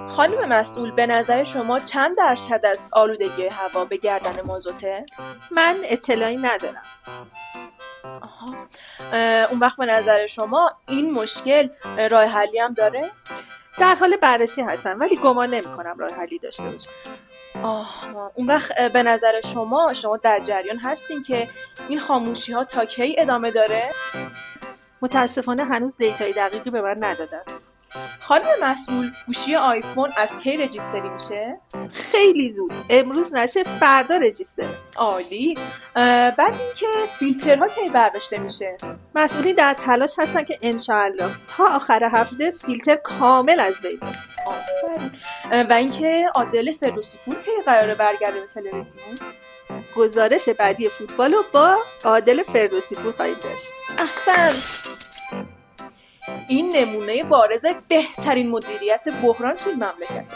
خانم مسئول، به نظر شما چند درصد از آلودگی هوا به گردن مازوته؟ من اطلاعی ندارم. آها. اون وقت به نظر شما این مشکل راه حلی هم داره؟ در حال بررسی هستم ولی گمان نمی‌کنم راه حلی داشته باشه. اون وقت به نظر شما در جریان هستین که این خاموشی ها تا کی ادامه داره؟ متاسفانه هنوز دیتای دقیقی به من ندادن. خانم مسئول، گوشی آیفون از کی رجیستری میشه؟ خیلی زود، امروز نشه فردا رجیستره. عالی. بعد اینکه فیلترها کی برداشته میشه؟ مسئولین در تلاش هستن که انشاءالله تا آخر هفته فیلتر کامل از بین بره. آفرین. و اینکه عادل فردوسی پور کی قراره برگرده به تلویزیون؟ گزارش بعدی فوتبال رو با عادل فردوسی پور خواهیم داشت. احسنت. این نمونه بارز بهترین مدیریت بحران توی مملکت.